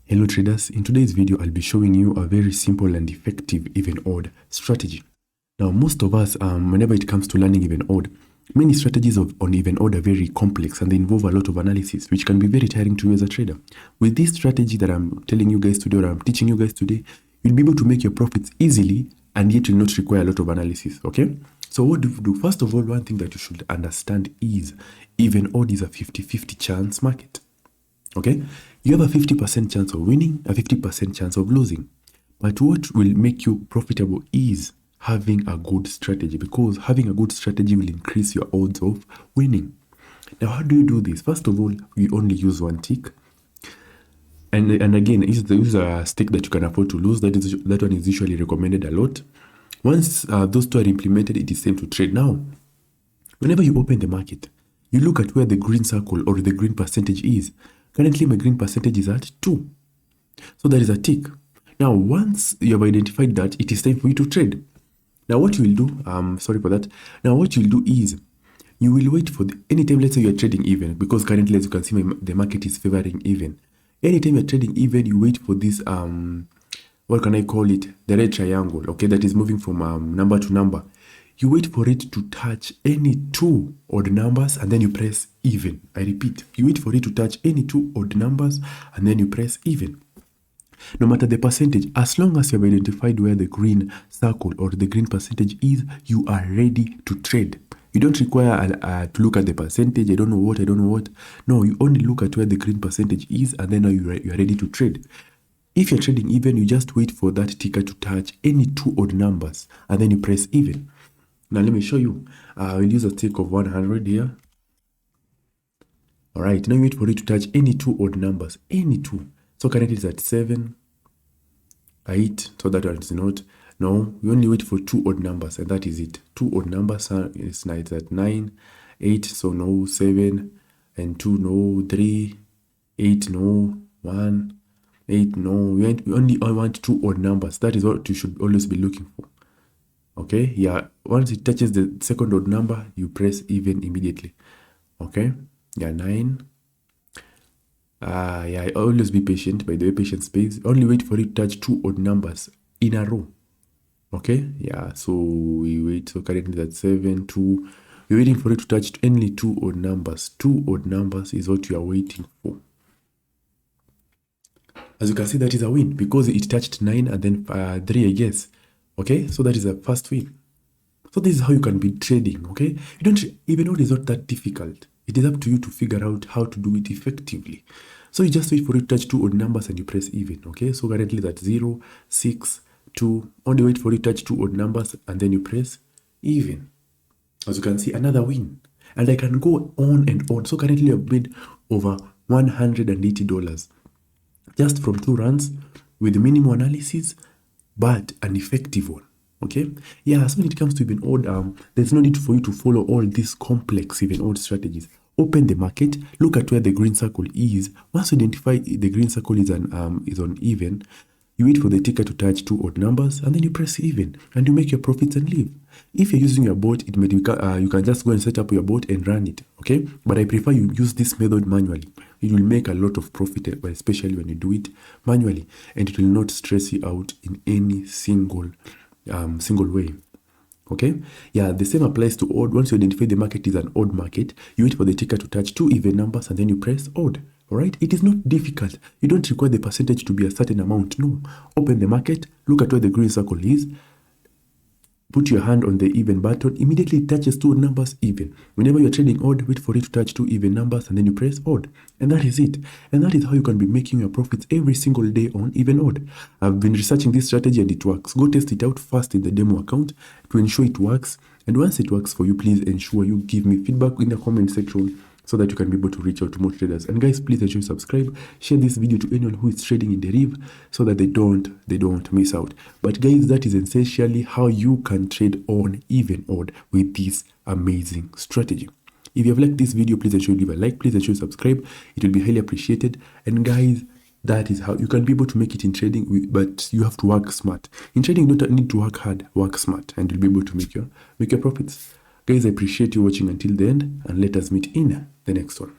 Hello traders, in today's video I'll be showing you a very simple and effective even odd strategy. Now most of us, whenever it comes to learning even odd, many strategies on even odd are very complex and they involve a lot of analysis, which can be very tiring to you as a trader. With this strategy that I'm telling you guys today, or I'm teaching you guys today, you'll be able to make your profits easily and yet will not require a lot of analysis, okay? So what do you do? First of all, one thing that you should understand is even odd is a 50-50 chance market. Okay, you have a 50% chance of winning, a 50% chance of losing. But what will make you profitable is having a good strategy, because having a good strategy will increase your odds of winning. Now, how do you do this? First of all, you only use one tick. And again, use a stick that you can afford to lose. That one is usually recommended a lot. Once those two are implemented, it is safe to trade. Now, whenever you open the market, you look at where the green circle or the green percentage is. Currently, my green percentage is at 2. So that is a tick. Now, once you have identified that, it is time for you to trade. Now, what you will do, sorry for that. Now, what you will do is, you will wait for anytime, let's say you are trading even, because currently, as you can see, the market is favoring even. Anytime you are trading even, you wait for this, what can I call it? The red triangle, okay, that is moving from number to number. You wait for it to touch any two odd numbers and then you press even. I repeat, you wait for it to touch any two odd numbers and then you press even. No matter the percentage, as long as you have identified where the green circle or the green percentage is, you are ready to trade. You don't require to look at the percentage, I don't know what. No, you only look at where the green percentage is and then now you are ready to trade. If you're trading even, you just wait for that ticker to touch any two odd numbers and then you press even. Now let me show you. We'll use a tick of 100 here. All right, now you wait for it to touch any two odd numbers, any two. So currently it's at 7, 8, so that one is not. No, you only wait for two odd numbers and that is it. Two odd numbers, it's at 9, 8, so no, 7, and 2, no, 3, 8, no, 1, 8, no. We only want two odd numbers. That is what you should always be looking for. Okay, yeah, once it touches the second odd number, you press even immediately. Okay, yeah, 9. Yeah, always be patient. By the way, patience pays. Only wait for it to touch two odd numbers in a row. Okay, yeah, so we wait. So currently that's 7, 2. We're waiting for it to touch only two odd numbers. Two odd numbers is what you are waiting for. As you can see, that is a win because it touched 9 and then 3, I guess. Okay, so that is a first win. So this is how you can be trading, okay? You don't, even though it is not that difficult, it is up to you to figure out how to do it effectively. So you just wait for it to touch two odd numbers and you press even, okay? So currently that's 0, 6, 2. Only wait for it to touch two odd numbers and then you press even. As you can see, another win. And I can go on and on. So currently I've made over $180 just from 2 runs with minimal analysis, but an effective one. Okay, yeah, so when it comes to even odd, there's no need for you to follow all these complex even odd strategies. Open the market, look at where the green circle is. Once you identify the green circle is on even, you wait for the ticker to touch two odd numbers and then you press even and you make your profits and leave. If you're using your bot, it may you can just go and set up your bot and run it, okay? But I prefer you use this method manually. It will make a lot of profit, especially when you do it manually, and it will not stress you out in any single way. Okay, yeah, the same applies to odd. Once you identify the market is an odd market, you wait for the ticker to touch two even numbers and then you press odd. All right, it is not difficult. You don't require the percentage to be a certain amount. No, open the market, look at where the green circle is, put your hand on the even button, immediately it touches two numbers even. Whenever you're trading odd, wait for it to touch two even numbers and then you press odd. And that is it. And that is how you can be making your profits every single day on even odd. I've been researching this strategy and it works. Go test it out first in the demo account to ensure it works. And once it works for you, please ensure you give me feedback in the comment section so that you can be able to reach out to more traders. And guys, please ensure you subscribe, share this video to anyone who is trading in Deriv so that they don't miss out. But guys, that is essentially how you can trade on even odd with this amazing strategy. If you have liked this video, please ensure you leave a like, please ensure you subscribe. It will be highly appreciated. And guys, that is how you can be able to make it in trading, but you have to work smart. In trading, you don't need to work hard, work smart, and you'll be able to make your profits. Guys, I appreciate you watching until the end, and let us meet in the next one.